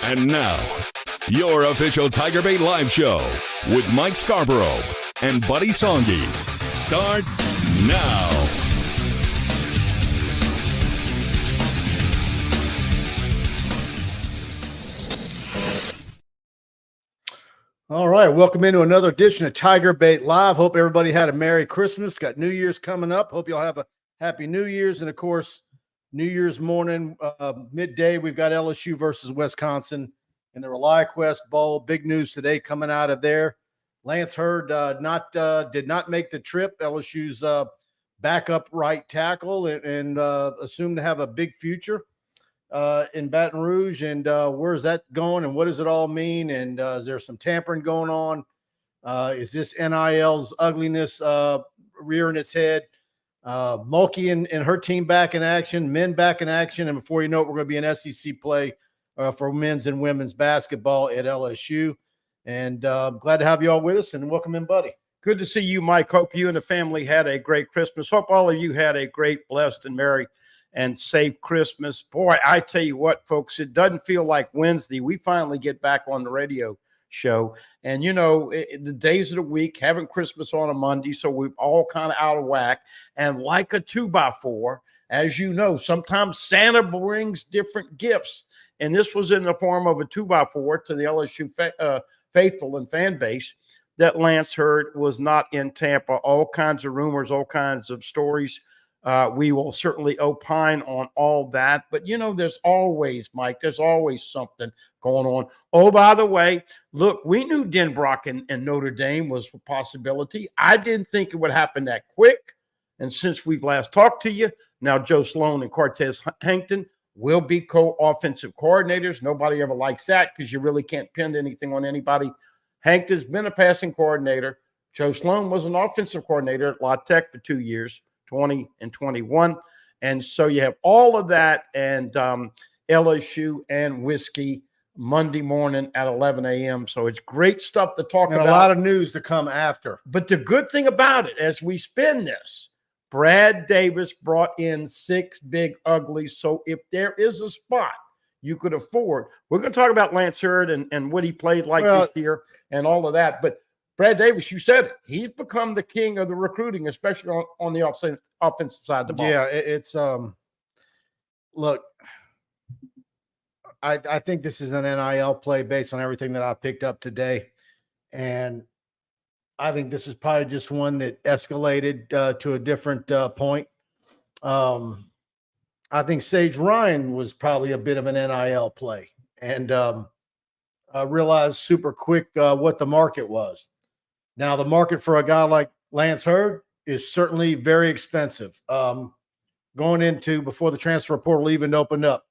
And now, your official TigerBait live show with Mike Scarborough and Buddy Songy starts now. All right, welcome into another edition of TigerBait Live. Hope everybody had a Merry Christmas. Got New Year's coming up. Hope you'll have a Happy New Year's. And, of course, New Year's morning, midday, we've got LSU versus Wisconsin in the ReliaQuest Bowl. Big news today coming out of there. Lance Hurd did not make the trip. LSU's backup right tackle and assumed to have a big future in Baton Rouge. And where's that going and what does it all mean? And is there some tampering going on? Is this NIL's ugliness rearing its head? Mulkey and her team back in action, men back in action. And before you know it, we're going to be in SEC play for men's and women's basketball at LSU. And glad to have you all with us, and welcome in, Buddy. Good to see you, Mike. Hope you and the family had a great Christmas. Hope all of you had a great, blessed, and merry and safe Christmas. Boy, I tell you what, folks, it doesn't feel like Wednesday. We finally get back on the radio show. And, you know, the days of the week, having Christmas on a Monday, so we're all kind of out of whack. And like a 2x4, as you know, sometimes Santa brings different gifts. And this was in the form of a 2x4 to the LSU faithful and fan base that Lance Hurd was not in Tampa. All kinds of rumors, all kinds of stories. We will certainly opine on all that. But, you know, there's always, Mike, there's always something going on. Oh, by the way, look, we knew Denbrock and Notre Dame was a possibility. I didn't think it would happen that quick. And since we've last talked to you, now Joe Sloan and Cortez Hankton will be co-offensive coordinators. Nobody ever likes that because you really can't pin anything on anybody. Hankton's been a passing coordinator. Joe Sloan was an offensive coordinator at La Tech for 2 years, 20 and 21. And so you have all of that and LSU and whiskey Monday morning at 11 a.m. So it's great stuff to talk about. And a lot of news to come after. But the good thing about it, as we spin this, Brad Davis brought in 6 big uglies. So if there is a spot you could afford, we're going to talk about Lance Hurd and what he played like this year and all of that. But Brad Davis, you said it. He's become the king of the recruiting, especially on the offensive side of the ball. Yeah, it's look, I think this is an NIL play based on everything that I picked up today. And I think this is probably just one that escalated to a different point. I think Sage Ryan was probably a bit of an NIL play. And I realized super quick what the market was. Now, the market for a guy like Lance Hurd is certainly very expensive. Going into before the transfer portal even opened up,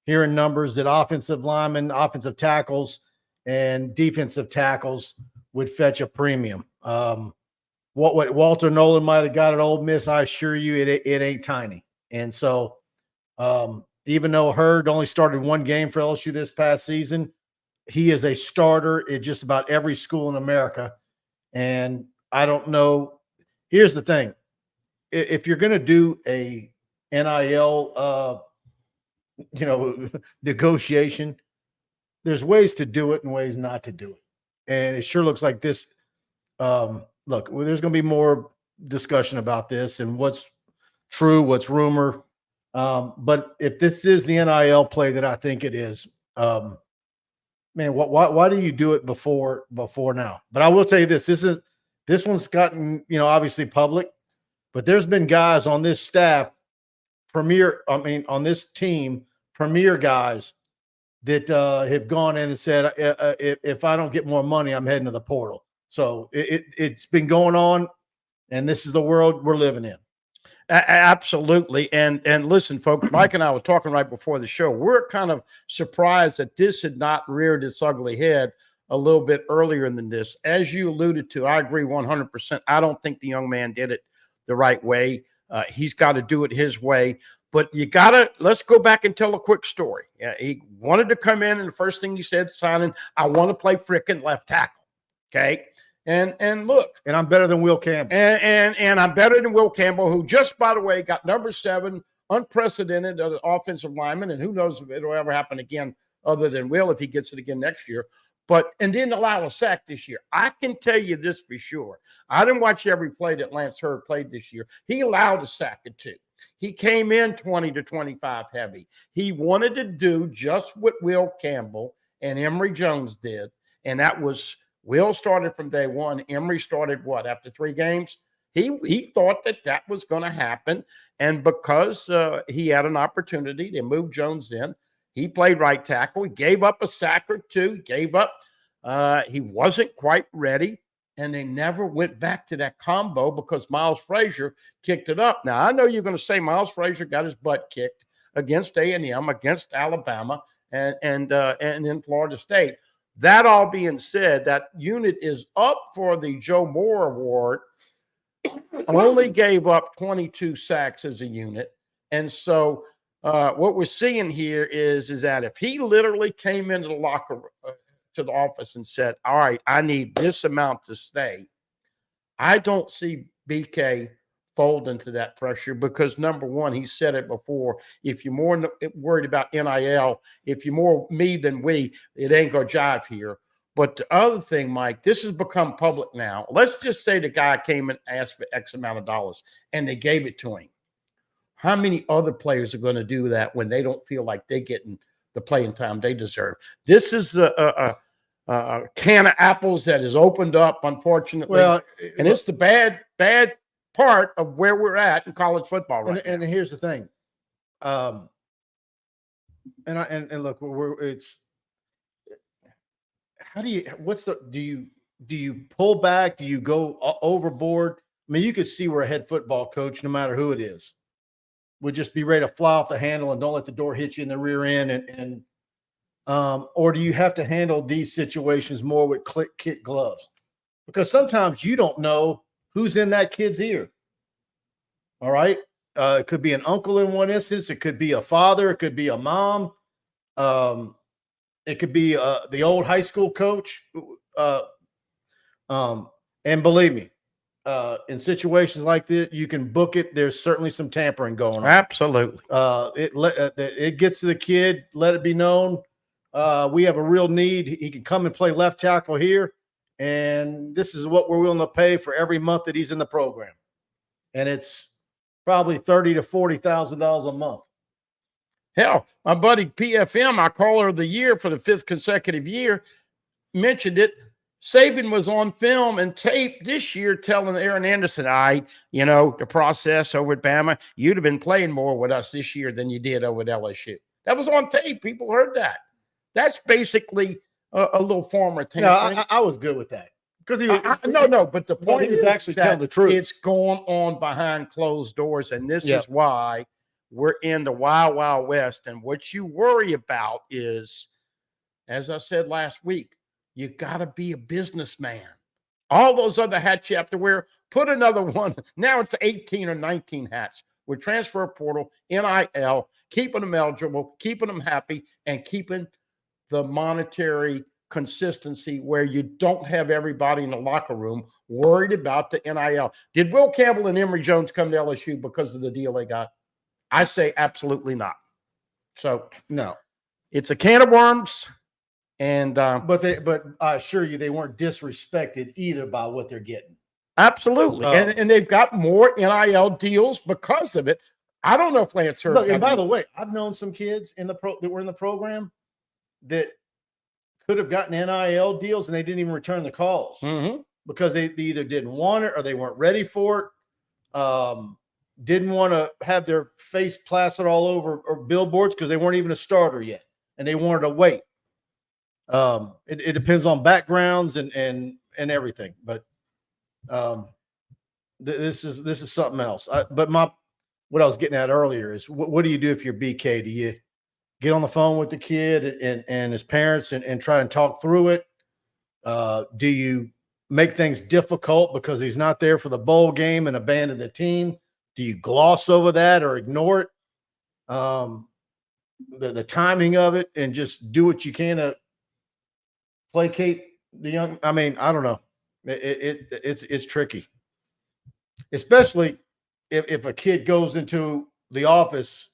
hearing numbers that offensive linemen, offensive tackles, and defensive tackles would fetch a premium. What Walter Nolan might have got at Ole Miss, I assure you it ain't tiny. And so even though Hurd only started 1 game for LSU this past season, he is a starter at just about every school in America. And I don't know. Here's the thing. If you're going to do a NIL, negotiation, there's ways to do it and ways not to do it. And it sure looks like this. Look, there's going to be more discussion about this and what's true, what's rumor. But if this is the NIL play that I think it is, man, why do you do it before now? But I will tell you this: this one's gotten obviously public, but there's been guys on this staff, on this team, premier guys that have gone in and said, if I don't get more money, I'm heading to the portal. So it's been going on, and this is the world we're living in. Absolutely. And listen, folks, Mike and I were talking right before the show. We're kind of surprised that this had not reared its ugly head a little bit earlier than this. As you alluded to, I agree 100%. I don't think the young man did it the right way. He's got to do it his way. But let's go back and tell a quick story. He wanted to come in, and the first thing he said, signing, I want to play frickin' left tackle. Okay. And look. And I'm better than Will Campbell. And I'm better than Will Campbell, who just, by the way, got number 7 unprecedented offensive lineman, and who knows if it'll ever happen again other than Will if he gets it again next year. But and didn't allow a sack this year. I can tell you this for sure. I didn't watch every play that Lance Hurd played this year. He allowed a sack or two. He came in 20 to 25 heavy. He wanted to do just what Will Campbell and Emory Jones did, and that was Will started from day one. Emory started what, after 3 games? He thought that was going to happen, and because he had an opportunity to move Jones in, he played right tackle. He gave up a sack or two. He wasn't quite ready, and they never went back to that combo because Miles Frazier kicked it up. Now, I know you're going to say Miles Frazier got his butt kicked against A&M, against Alabama, and in Florida State. That all being said, that unit is up for the Joe Moore Award. Only gave up 22 sacks as a unit. And so what we're seeing here is that if he literally came into the locker to the office and said, all right, I need this amount to stay, I don't see BK fold into that pressure because, number one, he said it before, if you're more worried about NIL, if you're more me than we, it ain't going to jive here. But the other thing, Mike, this has become public now. Let's just say the guy came and asked for X amount of dollars and they gave it to him. How many other players are going to do that when they don't feel like they're getting the playing time they deserve? This is a can of apples that is opened up, unfortunately. Well, and it's the bad part of where we're at in college football right now. And here's the thing. And look, it's how do you pull back? Do you go overboard? I mean, you could see where a head football coach, no matter who it is, would just be ready to fly off the handle and don't let the door hit you in the rear end. Or do you have to handle these situations more with kid gloves? Because sometimes you don't know who's in that kid's ear. All right. It could be an uncle in one instance. It could be a father. It could be a mom. It could be the old high school coach. And believe me, in situations like this, you can book it. There's certainly some tampering going on. Absolutely. It gets to the kid. Let it be known. We have a real need. He can come and play left tackle here. And this is what we're willing to pay for every month that he's in the program. And it's probably $30,000 to $40,000 a month. Hell, my buddy PFM, our caller of the year for the 5th consecutive year, mentioned it. Saban was on film and tape this year telling Aaron Anderson, the process over at Bama, you'd have been playing more with us this year than you did over at LSU. That was on tape. People heard that. That's basically a little former tampering. No, I was good with that. Because but the point is actually telling the truth. It's going on behind closed doors, and this is why we're in the wild, wild west. And what you worry about is, as I said last week, you got to be a businessman. All those other hats you have to wear, put another one. Now it's 18 or 19 hats with transfer portal, NIL, keeping them eligible, keeping them happy, and keeping the monetary consistency where you don't have everybody in the locker room worried about the NIL. Did Will Campbell and Emory Jones come to LSU because of the deal they got? I say absolutely not. So no, it's a can of worms. And but I assure you, they weren't disrespected either by what they're getting. Absolutely, and they've got more NIL deals because of it. I don't know if Lance Hurd. Look, and by the way, I've known some kids that were in the program that could have gotten NIL deals and they didn't even return the calls because they either didn't want it or they weren't ready for it. Didn't want to have their face plastered all over or billboards because they weren't even a starter yet, and they wanted to wait. It depends on backgrounds and everything, but this is something else. What I was getting at earlier is what do you do if you're BK? Do you get on the phone with the kid and his parents and try and talk through it? Do you make things difficult because he's not there for the bowl game and abandon the team? Do you gloss over that or ignore it? The timing of it and just do what you can to placate the young. I mean, I don't know. It's tricky, especially if a kid goes into the office,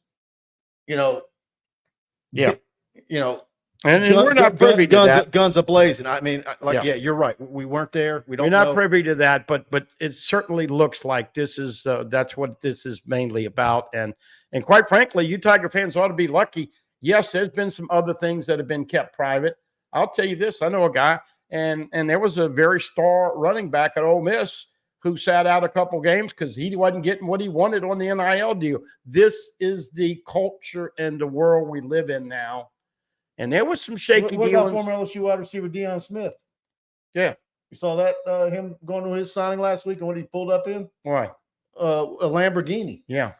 you know, Yeah. you know, And we're not privy to that. Guns ablazing. I mean, Yeah. You're right. We weren't there. We don't. We're not know. privy to that, but it certainly looks like this is that's what this is mainly about. And quite frankly, you Tiger fans ought to be lucky. Yes, there's been some other things that have been kept private. I'll tell you this: I know a guy, and there was a very star running back at Ole Miss who sat out a couple games because he wasn't getting what he wanted on the NIL deal. This is the culture and the world we live in now. And there was some shaky What dealings. about former LSU wide receiver Deion Smith? Yeah. You saw that, him going to his signing last week and what he pulled up in? Why? A Lamborghini. Yeah.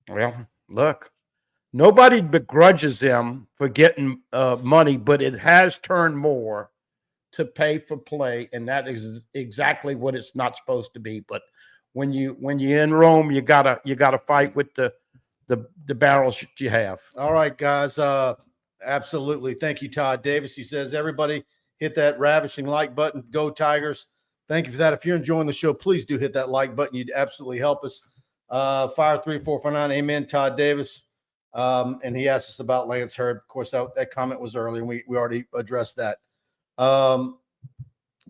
Well, look, nobody begrudges them for getting money, but it has turned more to pay for play, and that is exactly what it's not supposed to be. But when you're in Rome, you gotta fight with the barrels that you have. All right, guys. Absolutely. Thank you, Todd Davis. He says, everybody hit that ravishing like button. Go Tigers. Thank you for that. If you're enjoying the show, please do hit that like button. You'd absolutely help us. Fire 3449. Amen, Todd Davis. And he asked us about Lance Hurd. Of course, that comment was early, and we already addressed that.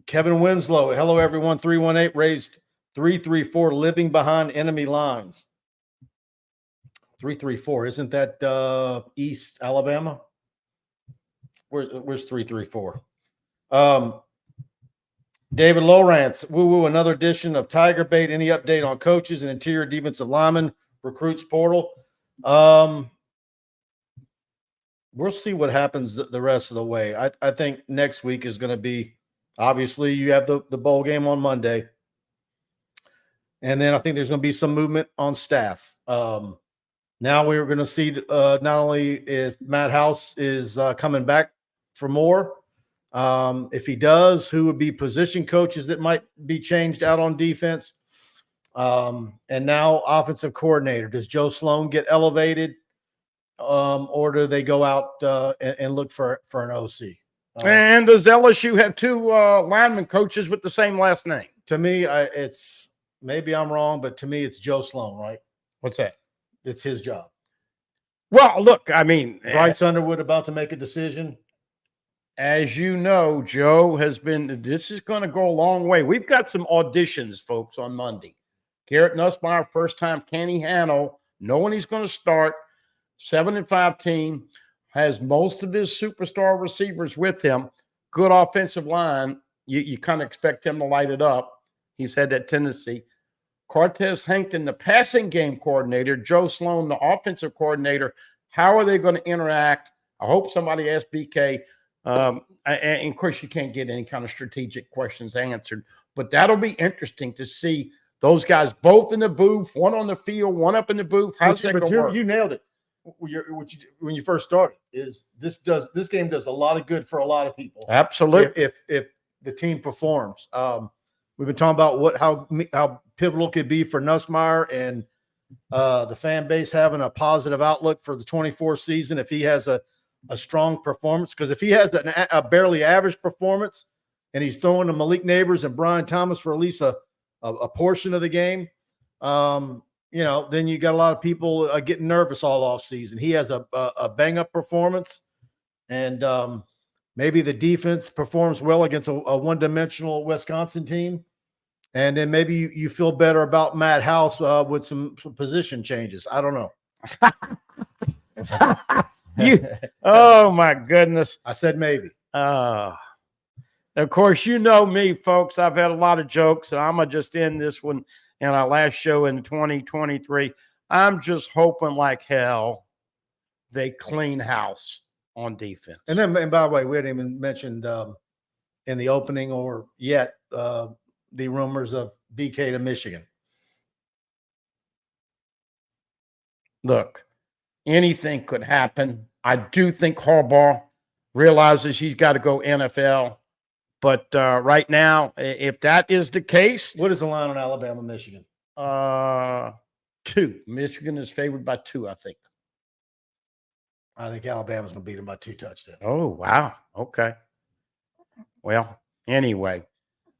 Kevin Winslow. Hello, everyone. 318 raised 334 living behind enemy lines. 334. Isn't that East Alabama? Where's 334? David Lawrence. Woo, another edition of TigerBait. Any update on coaches and interior defensive linemen, recruits portal? We'll see what happens the rest of the way. I think next week is going to be, obviously, you have the bowl game on Monday. And then I think there's going to be some movement on staff. Now we're going to see not only if Matt House is coming back for more, if he does, who would be position coaches that might be changed out on defense. And now offensive coordinator. Does Joe Sloan get elevated, or do they go out and look for an OC? And does LSU have two lineman coaches with the same last name? To me, it's maybe I'm wrong, but to me, it's Joe Sloan, right? What's that? It's his job. Well, look, I mean, Bryce Underwood about to make a decision. As you know, Joe has been, this is going to go a long way. We've got some auditions, folks, on Monday. Garrett Nussmeier, first time. Kenny Hanno, knowing he's going to start. 7-5 team, has most of his superstar receivers with him. Good offensive line. You kind of expect him to light it up. He's had that tendency. Cortez Hankton, the passing game coordinator. Joe Sloan, the offensive coordinator. How are they going to interact? I hope somebody asked BK. And of course, you can't get any kind of strategic questions answered. But that'll be interesting to see those guys both in the booth, one on the field, one up in the booth. How's that going to work? You nailed it. When you first started, is this game does a lot of good for a lot of people. Absolutely. If the team performs. We've been talking about how pivotal it could be for Nussmeier and the fan base having a positive outlook for the 24 season if he has a strong performance. Because if he has a barely average performance and he's throwing to Malik Neighbors and Brian Thomas for at least a portion of the game, then you got a lot of people getting nervous all off season. He has a bang up performance, and maybe the defense performs well against a one-dimensional Wisconsin team. And then maybe you feel better about Matt House with some position changes. I don't know. Oh, my goodness. I said maybe. Of course, you know me, folks. I've had a lot of jokes, and I'm going to just end this one in our last show in 2023. I'm just hoping like hell they clean house on defense. And by the way, we hadn't even mentioned in the opening or yet the rumors of BK to Michigan. Look, anything could happen. I do think Harbaugh realizes he's got to go NFL. But right now, if that is the case. What is the line on Alabama, Michigan? 2. Michigan is favored by 2, I think. I think Alabama's going to beat them by 2 touchdowns. Oh, wow. Okay. Well, anyway.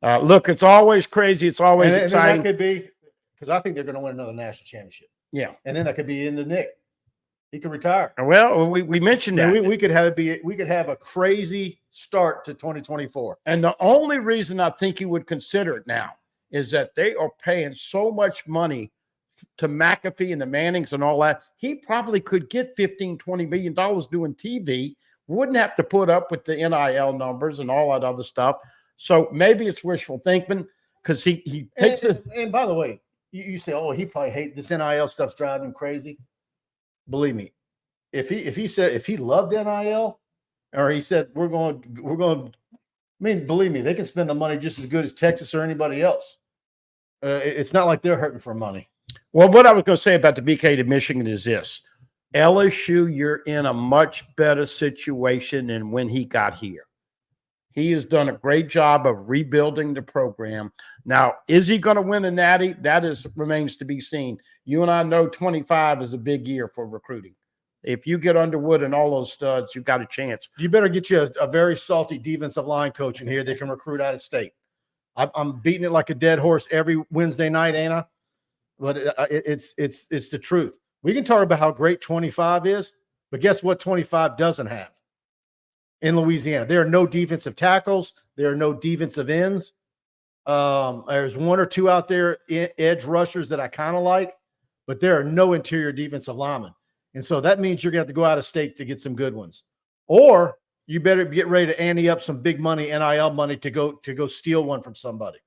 Look, it's always crazy. It's always exciting. That could be because I think they're going to win another national championship. Yeah. And then that could be in the Nick. He could retire. Well, we mentioned that. We could have a crazy start to 2024. And the only reason I think he would consider it now is that they are paying so much money to McAfee and the Mannings and all that. He probably could get $15-20 million doing TV. Wouldn't have to put up with the NIL numbers and all that other stuff. So maybe it's wishful thinking because he takes it. And by the way, you say, oh, he probably hates this NIL stuff's driving him crazy. Believe me, if he loved NIL, or he said we're going, I mean, believe me, they can spend the money just as good as Texas or anybody else. It's not like they're hurting for money. Well, what I was going to say about the BK to Michigan is this: LSU, you're in a much better situation than when he got here. He has done a great job of rebuilding the program. Now, is he going to win a natty? That remains to be seen. You and I know 25 is a big year for recruiting. If you get Underwood and all those studs, you've got a chance. You better get you a very salty defensive line coach in here that can recruit out of state. I'm beating it like a dead horse every Wednesday night, ain't I? But it's the truth. We can talk about how great 25 is, but guess what 25 doesn't have? In Louisiana, there are no defensive tackles. There are no defensive ends. There's one or two out there, edge rushers that I kind of like, but there are no interior defensive linemen. And so that means you're going to have to go out of state to get some good ones. Or you better get ready to ante up some big money, NIL money, to go steal one from somebody.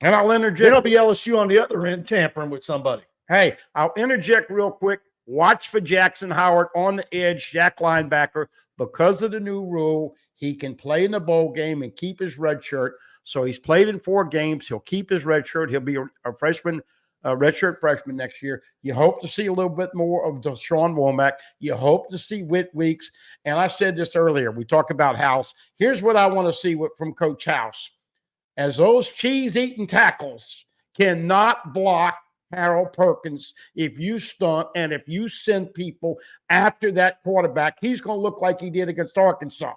And I'll interject. Then it'll be LSU on the other end tampering with somebody. Hey, I'll interject real quick. Watch for Jackson Howard on the edge, Jack linebacker. Because of the new rule, he can play in the bowl game and keep his red shirt. So he's played in 4 games. He'll keep his red shirt. He'll be a freshman, redshirt freshman next year. You hope to see a little bit more of Deshaun Womack. You hope to see Whit Weeks. And I said this earlier. We talk about House. Here's what I want to see from Coach House. As those cheese-eating tackles cannot block Harold Perkins, if you stunt and if you send people after that quarterback, he's going to look like he did against Arkansas.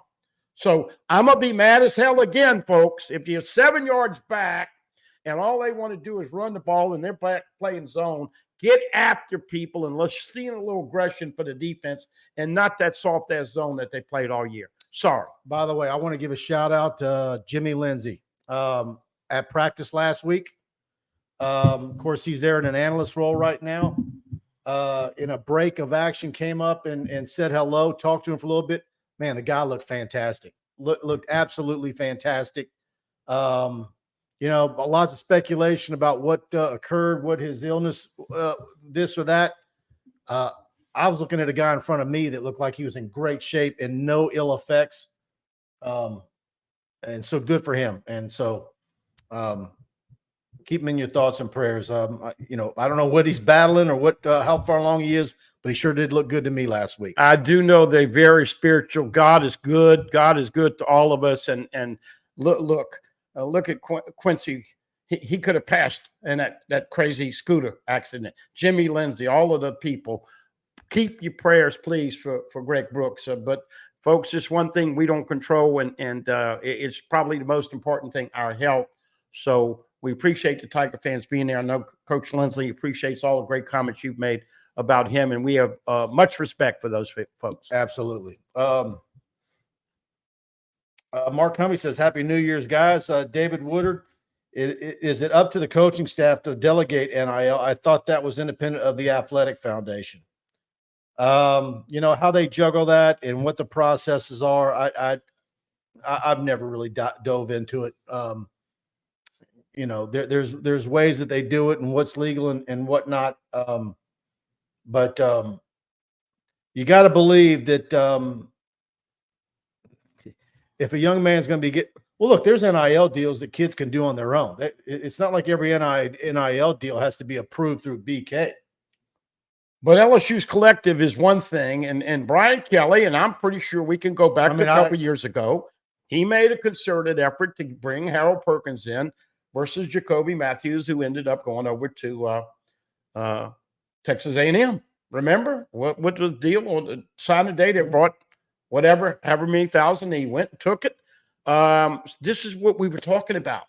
So I'm going to be mad as hell again, folks. If you're 7 yards back and all they want to do is run the ball and they're playing zone, get after people and let's see a little aggression for the defense and not that soft-ass zone that they played all year. Sorry. By the way, I want to give a shout-out to Jimmy Lindsay at practice last week. Of course, he's there in an analyst role right now. In a break of action, came up and said hello, talked to him for a little bit. Man, the guy looked fantastic. Looked absolutely fantastic. Lots of speculation about what occurred, what his illness, this or that. I was looking at a guy in front of me that looked like he was in great shape and no ill effects. And so good for him. And so keep him in your thoughts and prayers. I don't know what he's battling or how far along he is, but he sure did look good to me last week. I do know they're very spiritual. God is good. God is good to all of us. And look at Quincy. He could have passed in that crazy scooter accident. Jimmy Lindsay, all of the people. Keep your prayers, please, for Greg Brooks. But folks, just one thing we don't control, and it's probably the most important thing: our health. So we appreciate the Tiger fans being there. I know Coach Lindsay appreciates all the great comments you've made about him, and we have much respect for those folks. Absolutely. Mark Hummey says, Happy New Year's, guys. David Woodard, is it up to the coaching staff to delegate NIL? I thought that was independent of the Athletic Foundation. How they juggle that and what the processes are, I've never really dove into it. There's ways that they do it and what's legal and whatnot. But you got to believe that if a young man's going to look, there's NIL deals that kids can do on their own. It's not like every NIL deal has to be approved through BK. But LSU's collective is one thing, and Brian Kelly, and I'm pretty sure we can go back to a couple years ago. He made a concerted effort to bring Harold Perkins in versus Jacoby Matthews, who ended up going over to Texas A&M. Remember what was the deal? Signed a day that brought however many thousand. He went and took it. This is what we were talking about.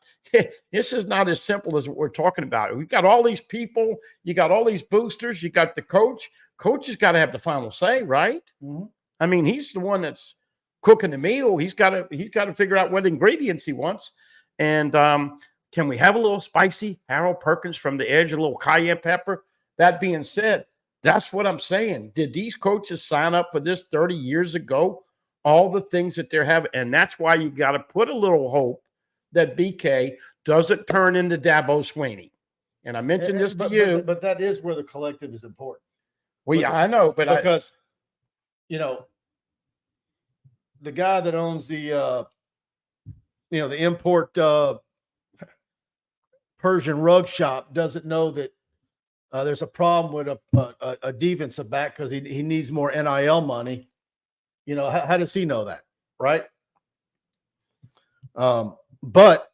This is not as simple as what we're talking about. We've got all these people. You got all these boosters. You got the coach. Coach has got to have the final say, right? Mm-hmm. I mean, he's the one that's cooking the meal. He's got to figure out what ingredients he wants. And can we have a little spicy Harold Perkins from the edge, a little cayenne pepper? That being said, that's what I'm saying. Did these coaches sign up for this 30 years ago? All the things that they're having. And that's why you got to put a little hope that BK doesn't turn into Dabo Swinney. And I mentioned this to you. But that is where the collective is important. Well, yeah, I know. But because, the guy that owns the, the import Persian rug shop doesn't know that there's a problem with a defensive back because he needs more NIL money. How does he know that, right? But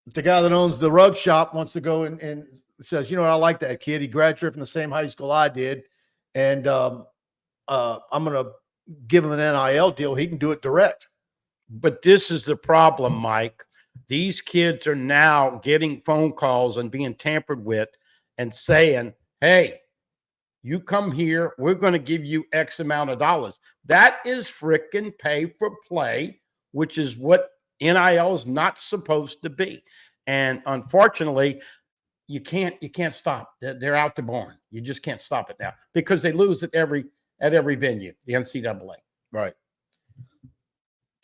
the guy that owns the rug shop wants to go and says, I like that kid. He graduated from the same high school I did, and I'm going to give him an NIL deal. He can do it direct. But this is the problem, Mike. These kids are now getting phone calls and being tampered with and saying, hey, you come here, we're going to give you X amount of dollars. That is freaking pay for play, which is what NIL is not supposed to be. And unfortunately, you can't stop. They're out to barn. You just can't stop it now because they lose at every venue, the NCAA. Right.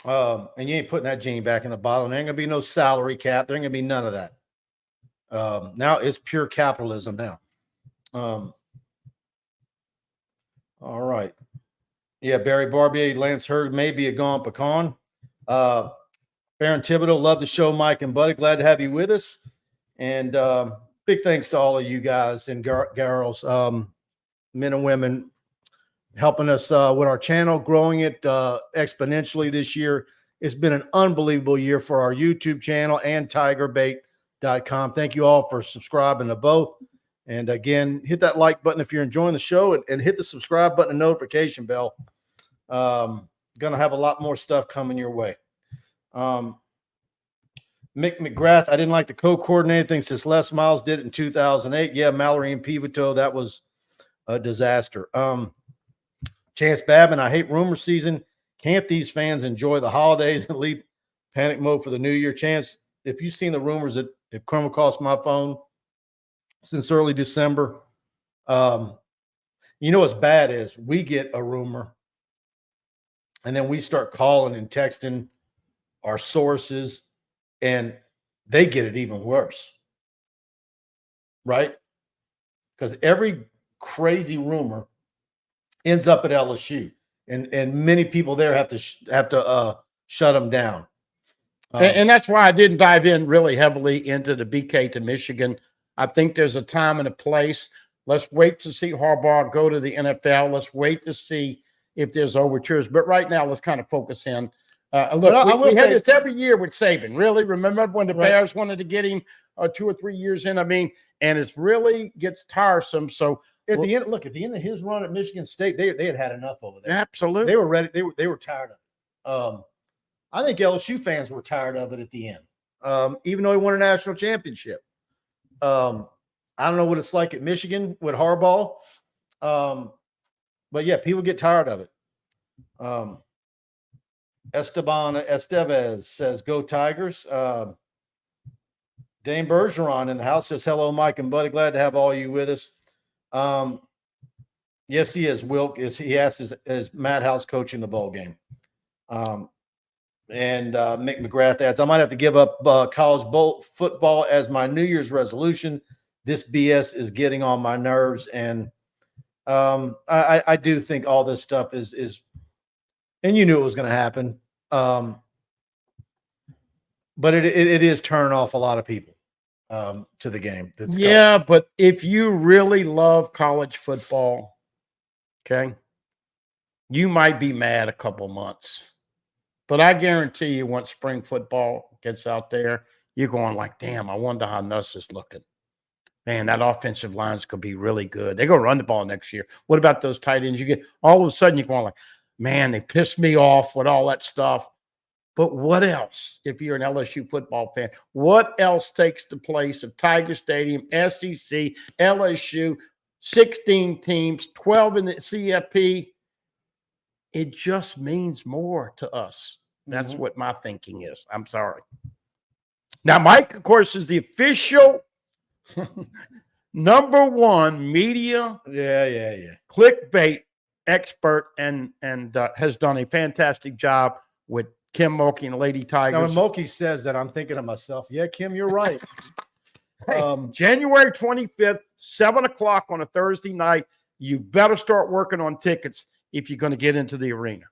And you ain't putting that genie back in the bottle. There ain't gonna be no salary cap. There ain't gonna be none of that. Now it's pure capitalism now. All right. Yeah, Barry Barbier, Lance Hurd, maybe a gone pecan. Baron Thibodeau, love the show, Mike and Buddy. Glad to have you with us. And big thanks to all of you guys and girls, men and women, helping us with our channel, growing it exponentially this year. It's been an unbelievable year for our YouTube channel and TigerBait.com. Thank you all for subscribing to both. And again, hit that like button if you're enjoying the show, and hit the subscribe button and notification bell. Going to have a lot more stuff coming your way. Mick McGrath, I didn't like the co-coordinate thing since Les Miles did it in 2008. Yeah, Mallory and Pivotal, that was a disaster. Chance Babin, I hate rumor season. Can't these fans enjoy the holidays and leave panic mode for the new year? Chance, if you've seen the rumors that have come across my phone since early December, what's bad is we get a rumor and then we start calling and texting our sources and they get it even worse, right? Because every crazy rumor ends up at LSU, and many people there have to shut them down. And that's why I didn't dive in really heavily into the BK to Michigan. I think there's a time and a place. Let's wait to see Harbaugh go to the NFL. Let's wait to see if there's overtures. But right now, let's kind of focus in. Look, we had this every year with Saban. Really, remember when the Bears wanted to get him 2 or 3 years in? I mean, and it really gets tiresome. So at the end of his run at Michigan State, they had enough over there. Absolutely, they were ready. They were tired of it. I think LSU fans were tired of it at the end, even though he won a national championship. I don't know what it's like at Michigan with Harbaugh, but yeah, people get tired of it. Esteban Estevez says, "Go Tigers." Dane Bergeron in the house says, "Hello, Mike and Buddy. Glad to have all you with us." Yes, he is. Wilk he asked, is Matt House coaching the bowl game? And Mick McGrath adds, "I might have to give up college bowl football as my New Year's resolution. This BS is getting on my nerves." And I do think all this stuff is, and you knew it was going to happen. But it is turning off a lot of people to the game. Yeah, but if you really love college football, okay, you might be mad a couple months. But I guarantee you, once spring football gets out there, you're going like, damn, I wonder how Nuss is looking. Man, that offensive line's going to be really good. They're going to run the ball next year. What about those tight ends? You get all of a sudden, you're going like, man, they pissed me off with all that stuff. But what else, if you're an LSU football fan, what else takes the place of Tiger Stadium, SEC, LSU, 16 teams, 12 in the CFP? It just means more to us. That's what my thinking is. I'm sorry. Now, Mike, of course, is the official #1 media clickbait expert and has done a fantastic job with Kim Mulkey and Lady Tigers. Now, when Mulkey says that, I'm thinking to myself, yeah, Kim, you're right. Hey, January 25th, 7 o'clock on a Thursday night. You better start working on tickets if you're going to get into the arena.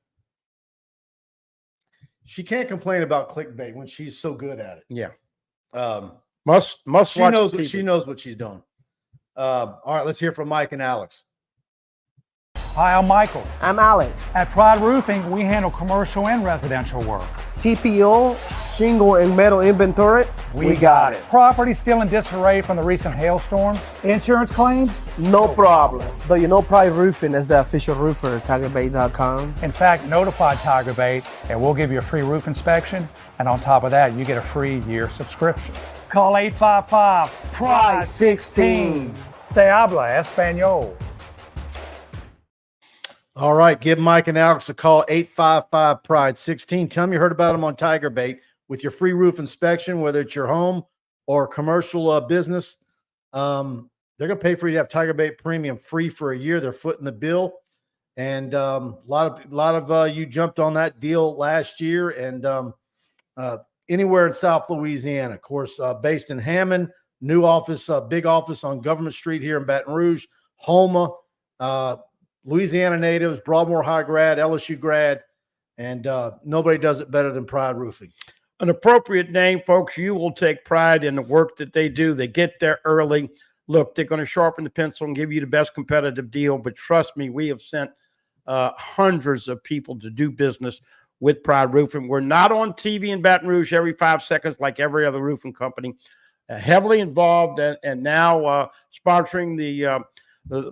She can't complain about clickbait when she's so good at it. Yeah. Must she watch knows TV. what she knows what she's doing. All right, let's hear from Mike and Alex. Hi, I'm Michael. I'm Alex. At Pride Roofing, we handle commercial and residential work. TPO, shingle, and metal inventory. We got it. Property still in disarray from the recent hailstorms. Insurance claims? No problem. But you know Pride Roofing is the official roofer at TigerBait.com. In fact, notify TigerBait and we'll give you a free roof inspection. And on top of that, you get a free year subscription. Call 855-PRIDE-16. Se habla español. All right, give Mike and Alex a call, 855-PRIDE-16. Tell them you heard about them on TigerBait with your free roof inspection, whether it's your home or commercial business. They're going to pay for you to have TigerBait Premium free for a year. They're footing the bill. And a lot of you jumped on that deal last year. And anywhere in South Louisiana, of course, based in Hammond, new office, big office on Government Street here in Baton Rouge, Houma, Louisiana natives, Broadmoor High grad, LSU grad, and nobody does it better than Pride Roofing. An appropriate name, folks. You will take pride in the work that they do. They get there early. Look, they're going to sharpen the pencil and give you the best competitive deal. But trust me, we have sent hundreds of people to do business with Pride Roofing. We're not on TV in Baton Rouge every 5 seconds like every other roofing company. Heavily involved and now sponsoring the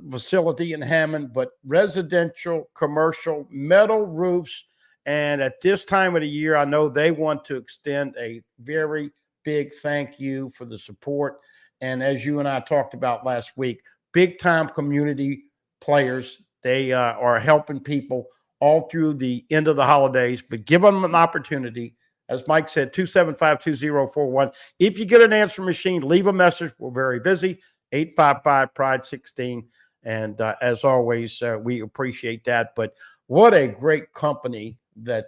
facility in Hammond, but residential, commercial, metal roofs. And at this time of the year, I know they want to extend a very big thank you for the support. And as you and I talked about last week, big time community players. They are helping people all through the end of the holidays, but give them an opportunity. As Mike said, 275-2041. If you get an answer machine, leave a message. We're very busy. 855-PRIDE-16. And as always, we appreciate that. But what a great company that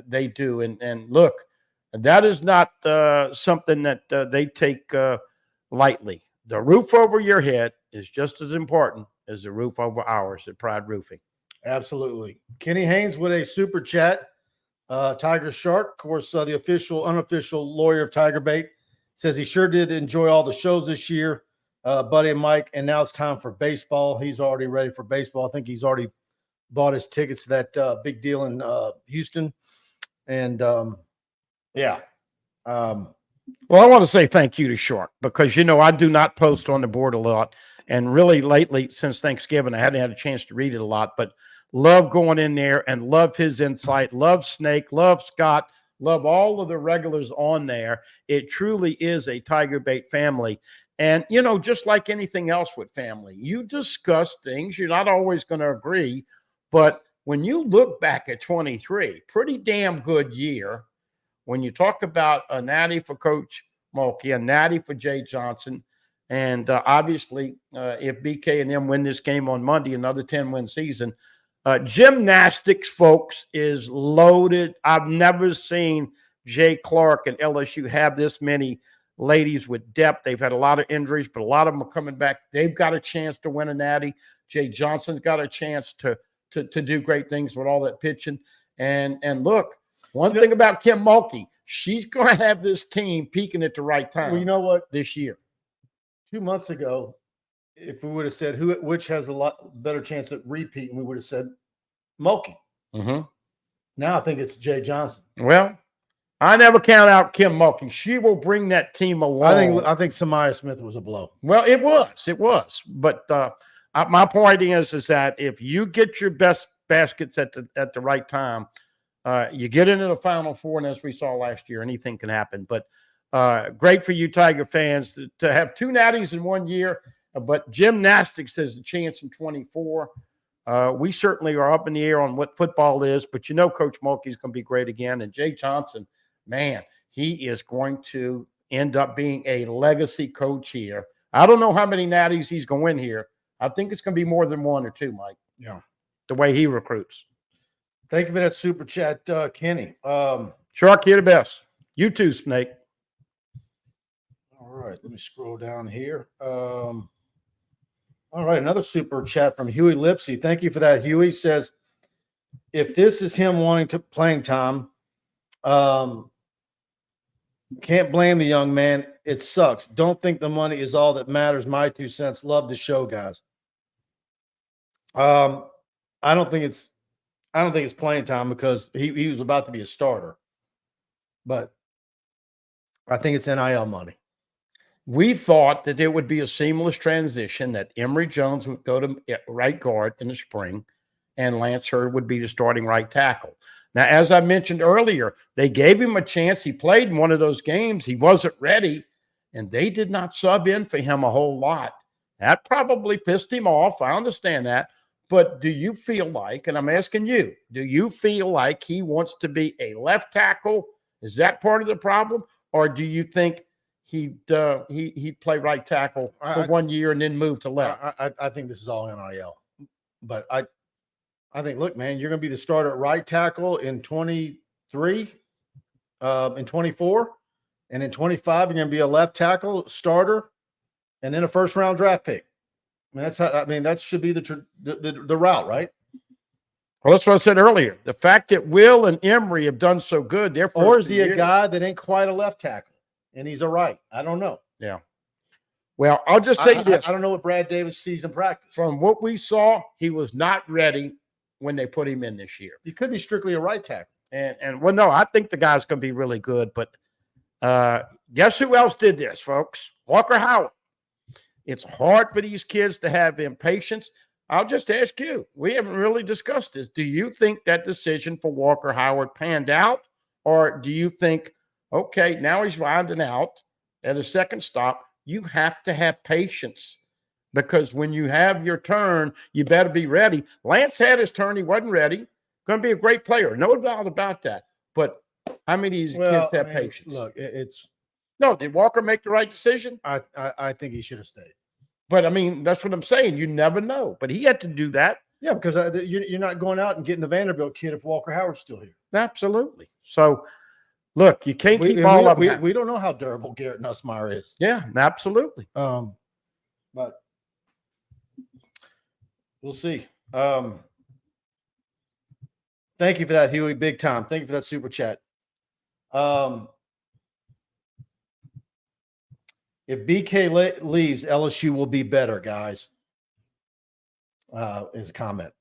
they do. And look, that is not something that they take lightly. The roof over your head is just as important as the roof over ours at Pride Roofing. Absolutely. Kenny Haynes with a super chat. Tiger Shark, of course, the official, unofficial lawyer of TigerBait, says he sure did enjoy all the shows this year. Buddy and Mike, and now it's time for baseball. He's already ready for baseball. I think he's already bought his tickets to that big deal in Houston. And yeah. Well, I want to say thank you to Shark because, you know, I do not post on the board a lot. And really lately, since Thanksgiving, I hadn't had a chance to read it a lot, but love going in there and love his insight, love Snake, love Scott, love all of the regulars on there. It truly is a TigerBait family. And, you know, just like anything else with family, you discuss things. You're not always going to agree. But when you look back at 23, pretty damn good year. When you talk about a natty for Coach Mulkey, a natty for Jay Johnson, and obviously if BK and them win this game on Monday, another 10-win season, gymnastics, folks, is loaded. I've never seen Jay Clark and LSU have this many ladies with depth. They've had a lot of injuries, but a lot of them are coming back. They've got a chance to win a natty. Jay Johnson's got a chance to do great things with all that pitching. And look, one thing about Kim Mulkey, she's going to have this team peaking at the right time. Well, you know what? This year. 2 months ago, if we would have said which has a lot better chance at repeating, we would have said Mulkey. Mm-hmm. Now I think it's Jay Johnson. Well, I never count out Kim Mulkey. She will bring that team along. I think Samaya Smith was a blow. Well, it was. But my point is that if you get your best baskets at the right time, You get into the Final Four, and as we saw last year, anything can happen. But great for you Tiger fans to have 2 natties in 1 year. But gymnastics has a chance in 24. We certainly are up in the air on what football is, but Coach Mulkey's going to be great again. And Jay Johnson, man, he is going to end up being a legacy coach here. I don't know how many natties he's going to win here. I think it's going to be more than 1 or 2, Mike. Yeah. The way he recruits. Thank you for that super chat, Kenny. Shark, you're the best. You too, Snake. All right, let me scroll down here. All right, another super chat from Huey Lipsy. Thank you for that, Huey. Says, if this is him wanting to playing time, can't blame the young man. It sucks. Don't think the money is all that matters. My 2 cents. Love the show, guys. I don't think it's playing time because he was about to be a starter. But I think it's NIL money. We thought that there would be a seamless transition, that Emory Jones would go to right guard in the spring and Lance Hurd would be the starting right tackle. Now, as I mentioned earlier, they gave him a chance. He played in one of those games. He wasn't ready, and they did not sub in for him a whole lot. That probably pissed him off. I understand that. But do you feel like, and I'm asking you, do you feel like he wants to be a left tackle? Is that part of the problem? Or do you think he'd play right tackle for 1 year and then move to left? I think this is all NIL. But I think, look, man, you're going to be the starter at right tackle in 23, in 24, and in 25, you're going to be a left tackle starter, and then a first-round draft pick. That should be the route, right? Well, that's what I said earlier. The fact that Will and Emory have done so good, or is he a guy that ain't quite a left tackle and he's a right? I don't know. Yeah. Well, I'll just tell you this. I don't know what Brad Davis sees in practice. From what we saw, he was not ready when they put him in this year. He could be strictly a right tackle. And well, no, I think the guy's going to be really good. But guess who else did this, folks? Walker Howard. It's hard for these kids to have impatience. I'll just ask you, we haven't really discussed this. Do you think that decision for Walker Howard panned out? Or do you think, okay, now he's rounding out at a second stop. You have to have patience, because when you have your turn, you better be ready. Lance had his turn. He wasn't ready. Going to be a great player. No doubt about that. But how many of these kids have patience? Look, did Walker make the right decision? I think he should have stayed. But, that's what I'm saying. You never know. But he had to do that. Yeah, because you're not going out and getting the Vanderbilt kid if Walker Howard's still here. Absolutely. So, look, you can't keep all of them. We don't know how durable Garrett Nussmeier is. Yeah, absolutely. But we'll see. Thank you for that, Huey. Big time. Thank you for that super chat. If BK leaves, LSU will be better, guys. Is a comment.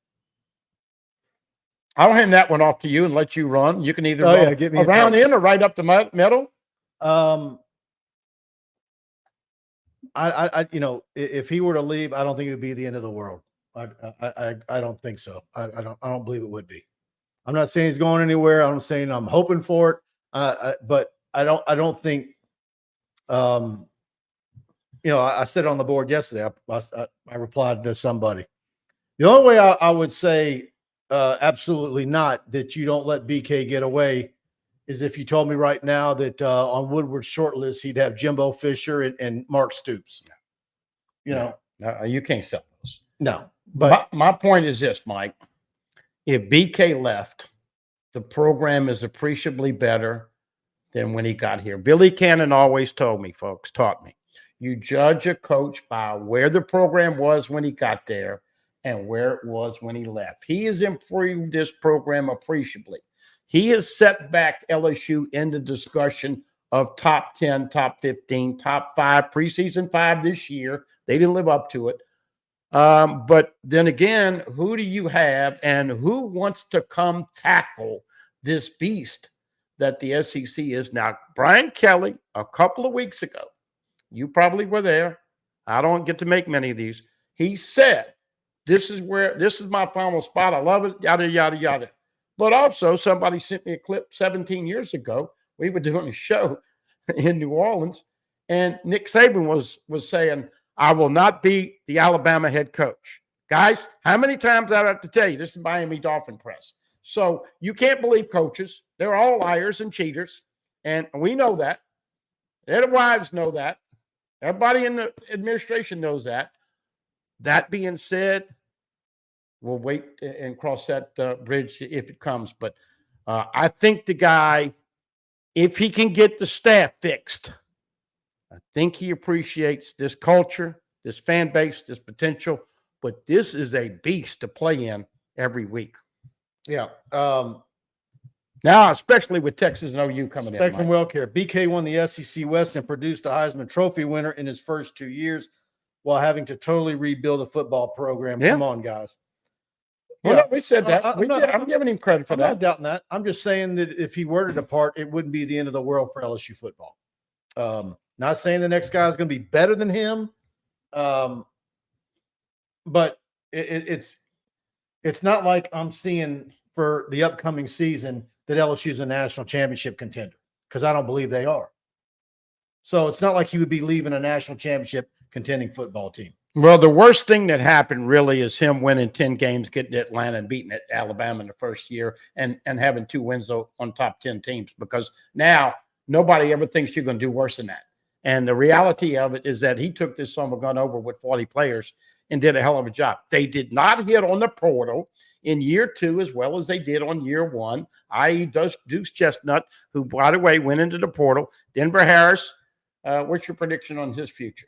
I'll hand that one off to you and let you run. You can either run give me around in or right up the middle. If he were to leave, I don't think it would be the end of the world. I don't think so. I don't believe it would be. I'm not saying he's going anywhere. I'm saying I'm hoping for it. But I don't think. I said it on the board yesterday. I replied to somebody. The only way I would say absolutely not that you don't let BK get away is if you told me right now that on Woodward's short list he'd have Jimbo Fisher and Mark Stoops. No, you can't sell those. No, but my point is this, Mike. If BK left, the program is appreciably better than when he got here. Billy Cannon always taught me. You judge a coach by where the program was when he got there and where it was when he left. He has improved this program appreciably. He has set back LSU in the discussion of top 10, top 15, top 5, preseason 5 this year. They didn't live up to it. But then again, who do you have and who wants to come tackle this beast that the SEC is now? Brian Kelly, a couple of weeks ago, you probably were there. I don't get to make many of these. He said, this is my final spot. I love it, yada, yada, yada. But also, somebody sent me a clip 17 years ago. We were doing a show in New Orleans, and Nick Saban was saying, I will not be the Alabama head coach. Guys, how many times do I have to tell you? This is Miami Dolphin press. So you can't believe coaches. They're all liars and cheaters, and we know that. Their wives know that. Everybody in the administration knows that. That being said, we'll wait and cross that bridge if it comes. But I think the guy, if he can get the staff fixed, I think he appreciates this culture, this fan base, this potential. But this is a beast to play in every week. Yeah. Now, especially with Texas and OU coming in. Spectrum WellCare. BK won the SEC West and produced a Heisman Trophy winner in his first 2 years while having to totally rebuild a football program. Yeah. Come on, guys. Well, Yeah. no, we said that. I'm I'm giving him credit for I'm that. not doubting that. I'm just saying that if he were to depart, it wouldn't be the end of the world for LSU football. Not saying the next guy is going to be better than him, but it's not like I'm seeing for the upcoming season that LSU is a national championship contender, because I don't believe they are. So it's not like he would be leaving a national championship contending football team. Well, the worst thing that happened really is him winning 10 games, getting to Atlanta and beating at Alabama in the first year and having 2 wins on top 10 teams, because now nobody ever thinks you're going to do worse than that. And the reality of it is that he took this summer gun over with 40 players and did a hell of a job. They did not hit on the portal in year 2 as well as they did on year 1, i.e. Deuce Chestnut, who, by the way, went into the portal. Denver Harris, what's your prediction on his future?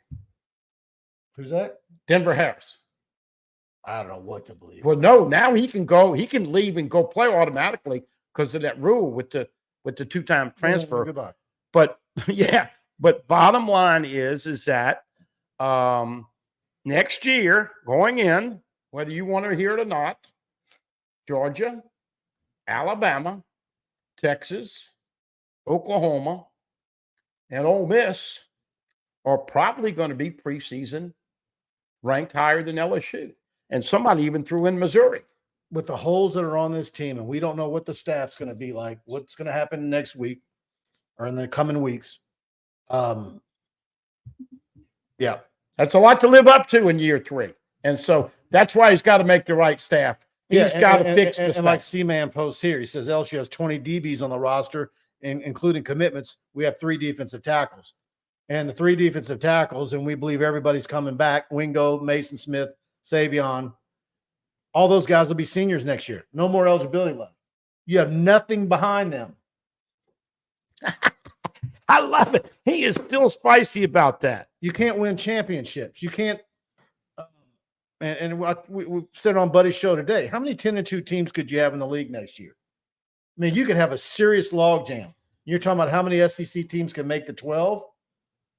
Who's that? Denver Harris. I don't know what to believe. Well, no, now he can go. He can leave and go play automatically because of that rule with the 2-time transfer. Goodbye. But yeah, but bottom line is that next year going in, whether you want to hear it or not, Georgia, Alabama, Texas, Oklahoma, and Ole Miss are probably going to be preseason ranked higher than LSU. And somebody even threw in Missouri. With the holes that are on this team, and we don't know what the staff's going to be like, what's going to happen next week or in the coming weeks. Yeah. That's a lot to live up to in year 3. And so that's why he's got to make the right staff. He's got to fix the stuff. And like C-Man posts here, he says LSU has 20 DBs on the roster, including commitments. We have 3 defensive tackles. And the 3 defensive tackles, and we believe everybody's coming back, Wingo, Mason Smith, Savion, all those guys will be seniors next year. No more eligibility left. You have nothing behind them. I love it. He is still spicy about that. You can't win championships. You can't and we said on Buddy's show today, how many 10-2 teams could you have in the league next year? I mean, you could have a serious log jam. You're talking about how many SEC teams can make the 12?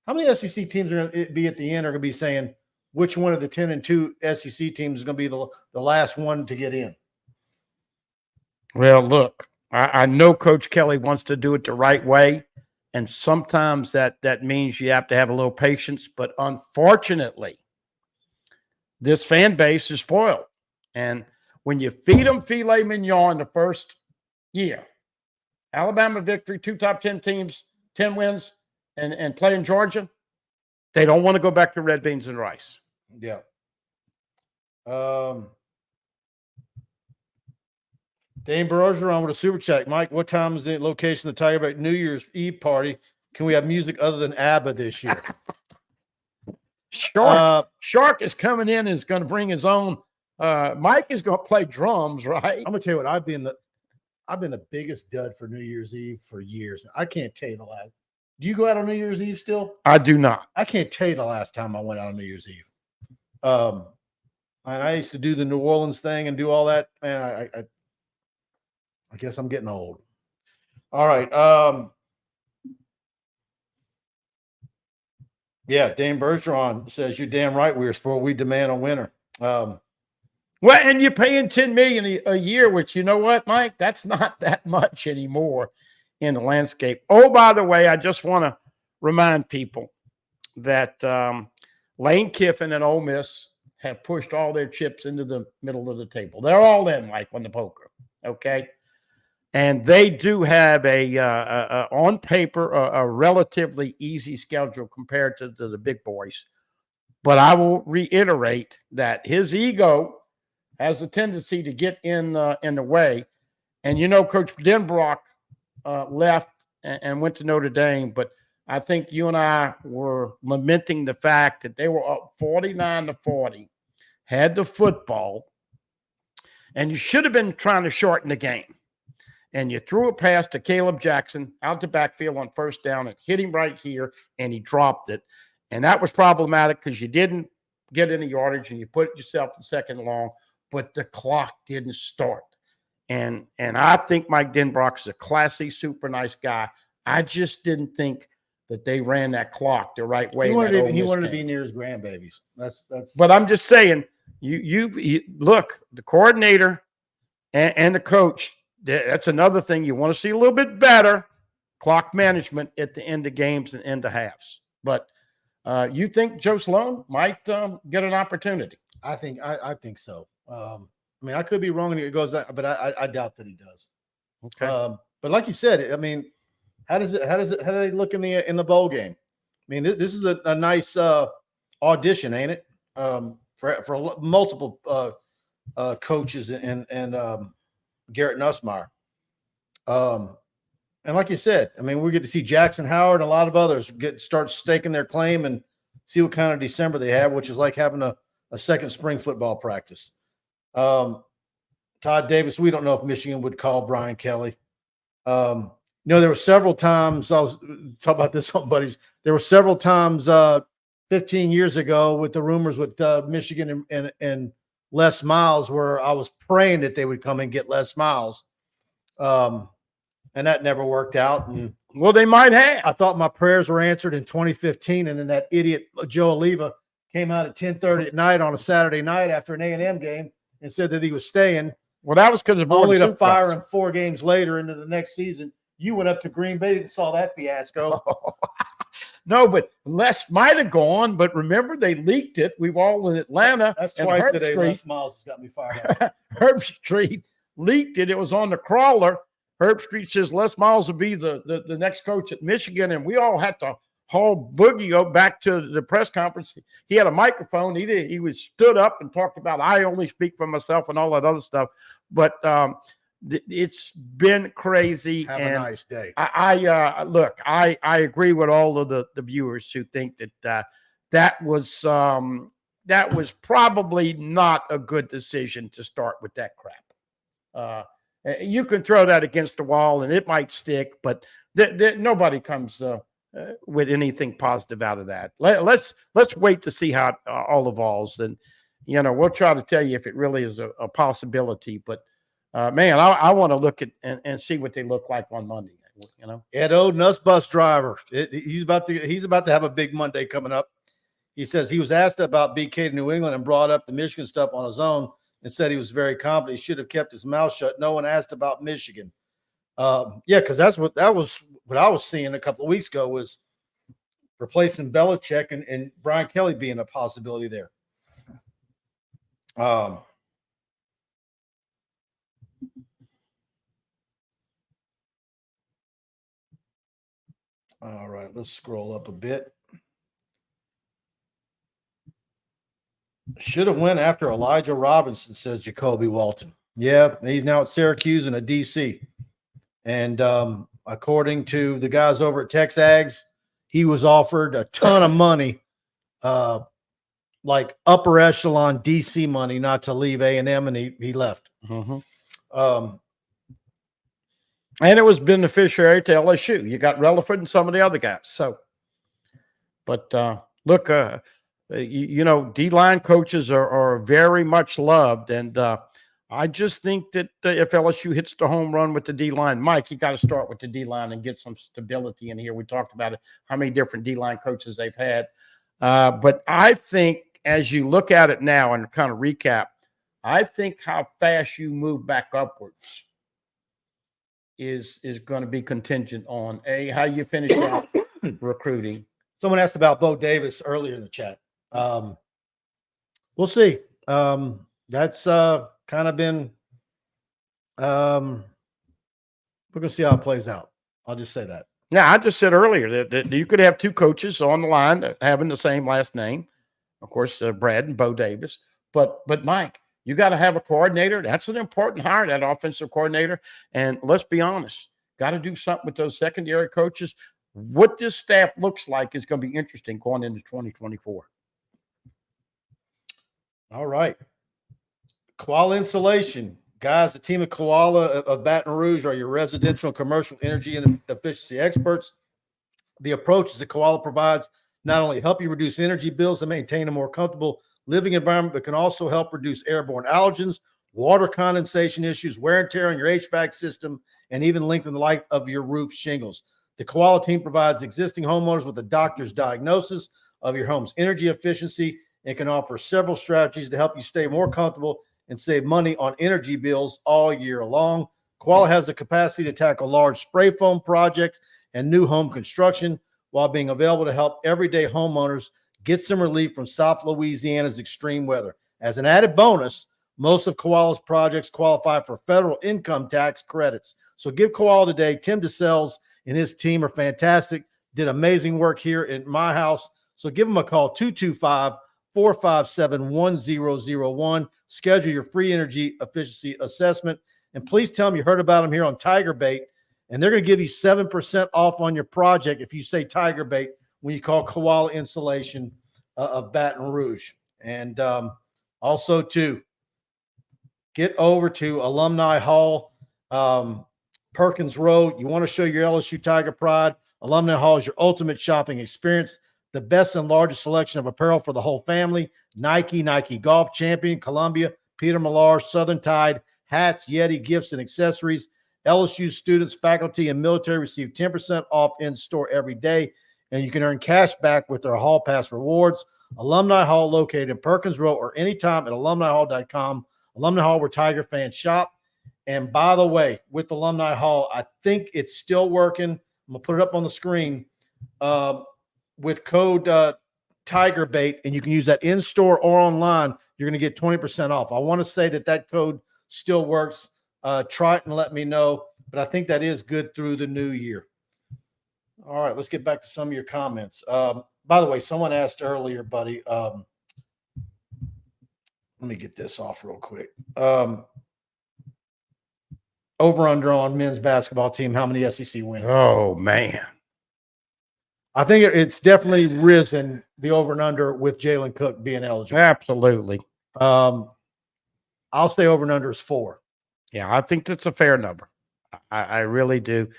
How many SEC teams are going to be at the end are going to be saying which one of the 10-2 SEC teams is going to be the last one to get in? Well, look, I know Coach Kelly wants to do it the right way, and sometimes that means you have to have a little patience. But unfortunately, this fan base is spoiled. And when you feed them filet mignon the first year, Alabama victory, 2 top 10 teams, 10 wins, and play in Georgia, they don't want to go back to red beans and rice. Yeah. Dane Bergeron with a super chat. Mike, what time is the location of the TigerBait New Year's Eve party? Can we have music other than ABBA this year? Shark is coming in and is going to bring his own. Mike is going to play drums, right? I'm going to tell you what, I've been the biggest dud for New Year's Eve for years. I can't tell you the last. Do you go out on New Year's Eve still? I do not. I can't tell you the last time I went out on New Year's Eve. And I used to do the New Orleans thing and do all that. Man, I guess I'm getting old. All right. Yeah, Dane Bergeron says, you're damn right. We were spoiled. We demand a winner. Well, and you're paying $10 million a year, which, you know what, Mike? That's not that much anymore in the landscape. Oh, by the way, I just want to remind people that Lane Kiffin and Ole Miss have pushed all their chips into the middle of the table. They're all in, Mike, on the poker. Okay. And they do have on paper, a relatively easy schedule compared to the big boys. But I will reiterate that his ego has a tendency to get in the way. And, Coach Denbrock left and went to Notre Dame, but I think you and I were lamenting the fact that they were up 49-40, had the football, and you should have been trying to shorten the game. And you threw a pass to Caleb Jackson out the backfield on first down. It hit him right here, and he dropped it. And that was problematic because you didn't get any yardage, and you put yourself in second and long, but the clock didn't start. And I think Mike Denbrock is a classy, super nice guy. I just didn't think that they ran that clock the right way. He wanted to be near his grandbabies. That's. But I'm just saying, you look, the coordinator and the coach. That's another thing you want to see a little bit better clock management at the end of games and end of halves. But you think Joe Sloan might get an opportunity? I think so. I mean, I could be wrong, and it goes that, but I doubt that he does. Okay. But like you said, I mean, how do they look in the bowl game? I mean, this is a nice audition, ain't it? For multiple coaches and Garrett Nussmeier. And like you said, I mean, we get to see Jackson Howard and a lot of others start staking their claim and see what kind of December they have, which is like having a second spring football practice. Todd Davis, we don't know if Michigan would call Brian Kelly. There were several times, I was talking about this on Buddies, there were several times 15 years ago with the rumors with Michigan and Les Miles, where I was praying that they would come and get Les Miles. And that never worked out. And well, they might have. I thought my prayers were answered in 2015, and then that idiot Joe Oliva came out at 10:30 at night on a Saturday night after an A&M game and said that he was staying. Well, that was because of only to fire him 4 games later into the next season. You went up to Green Bay and saw that fiasco. No, but Les might have gone, but remember they leaked it. We were all in Atlanta. That's twice today. Les Miles has got me fired up. Herb Street leaked it. It was on the crawler. Herb Street says Les Miles will be the next coach at Michigan, and we all had to haul Boogie up back to the press conference. He had a microphone. He was stood up and talked about I only speak for myself and all that other stuff. But it's been crazy. Have a nice day. I agree with all of the viewers who think that was probably not a good decision to start with that crap. You can throw that against the wall and it might stick, but nobody comes with anything positive out of that. Let's wait to see how it all evolves, and we'll try to tell you if it really is a possibility. But man, I want to look at and see what they look like on Monday. Ed O, Nuss bus driver. He's about to have a big Monday coming up. He says he was asked about BK to New England and brought up the Michigan stuff on his own and said he was very confident. He should have kept his mouth shut. No one asked about Michigan. Because that was what I was seeing a couple of weeks ago was replacing Belichick and Brian Kelly being a possibility there. All right, let's scroll up a bit. Should have went after Elijah Robinson, says Jacoby Walton. Yeah, he's now at Syracuse and a DC. And according to the guys over at TexAgs, he was offered a ton of money, like upper echelon DC money, not to leave A&M, and he left. Mm-hmm. And it was beneficiary to LSU. You got Relaford and some of the other guys. So, but look, D-line coaches are very much loved, and I just think that if LSU hits the home run with the D-line, Mike, you got to start with the D-line and get some stability in here. We talked about it, how many different D-line coaches they've had. But I think as you look at it now and kind of recap, I think how fast you move back upwards is going to be contingent on, how you finish out recruiting. Someone asked about Bo Davis earlier in the chat. We'll see. That's kind of been We're going to see how it plays out. I'll just say that. Now, I just said earlier that you could have two coaches on the line having the same last name. Of course, Brad and Bo Davis. But Mike, you got to have a coordinator. That's an important hire, that offensive coordinator. And let's be honest, got to do something with those secondary coaches. What this staff looks like is going to be interesting going into 2024. All right. Koala Insulation. Guys, the team of Koala of Baton Rouge are your residential and commercial energy and efficiency experts. The approaches that Koala provides not only help you reduce energy bills and maintain a more comfortable living environment, but can also help reduce airborne allergens, water condensation issues, wear and tear on your HVAC system, and even lengthen the life of your roof shingles. The Koala team provides existing homeowners with a doctor's diagnosis of your home's energy efficiency and can offer several strategies to help you stay more comfortable and save money on energy bills all year long. Koala has the capacity to tackle large spray foam projects and new home construction while being available to help everyday homeowners get some relief from South Louisiana's extreme weather. As an added bonus, most of Koala's projects qualify for federal income tax credits. So give Koala today. Tim DeSales and his team are fantastic, did amazing work here in my house. So give them a call, 225-457-1001. Schedule your free energy efficiency assessment. And please tell them you heard about them here on TigerBait. And they're going to give you 7% off on your project if you say TigerBait when you call Koala Insulation of Baton Rouge. And also, too, get over to Alumni Hall, Perkins Road. You want to show your LSU Tiger pride. Alumni Hall is your ultimate shopping experience. The best and largest selection of apparel for the whole family. Nike Golf Champion, Columbia, Peter Millar, Southern Tide, hats, Yeti, gifts, and accessories. LSU students, faculty, and military receive 10% off in-store every day, and you can earn cash back with their Hall Pass rewards. Alumni Hall located in Perkins Road or anytime at alumnihall.com. Alumni Hall, where Tiger fans shop. And by the way, with Alumni Hall, I think it's still working. I'm going to put it up on the screen. With code TigerBait, and you can use that in-store or online, you're going to get 20% off. I want to say that code still works. Try it and let me know, but I think that is good through the new year. All right, let's get back to some of your comments. By the way, someone asked earlier, Buddy, let me get this off real quick. Over under on men's basketball team, how many SEC wins? Oh, man. I think it's definitely risen, the over and under, with Jalen Cook being eligible. Absolutely. I'll say over and under is 4. Yeah, I think that's a fair number. I really do.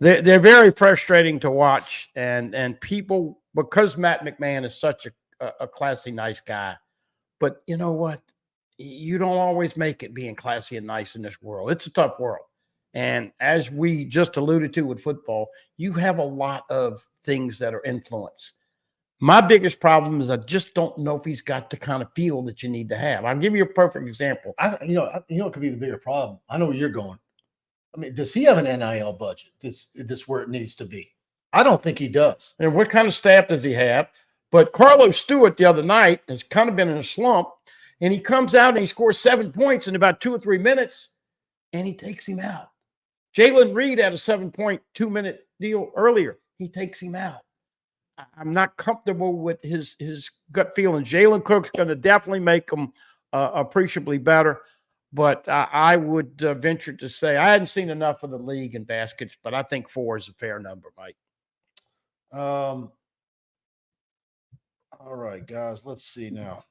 They're very frustrating to watch, and people, because Matt McMahon is such a classy, nice guy, but you know what? You don't always make it being classy and nice in this world. It's a tough world. And as we just alluded to with football, you have a lot of things that are influenced. My biggest problem is I just don't know if he's got the kind of feel that you need to have. I'll give you a perfect example. You know, it could be the bigger problem. I know where you're going. I mean, does he have an NIL budget? This where it needs to be? I don't think he does. And what kind of staff does he have? But Carlos Stewart the other night has kind of been in a slump, and he comes out and he scores 7 points in about 2 or 3 minutes, and he takes him out. Jalen Reed had a 7.2-minute deal earlier. He takes him out. I'm not comfortable with his gut feeling. Jalen Cook's going to definitely make him appreciably better, but I would venture to say I hadn't seen enough of the league in baskets, but I think 4 is a fair number, Mike. All right, guys, let's see now.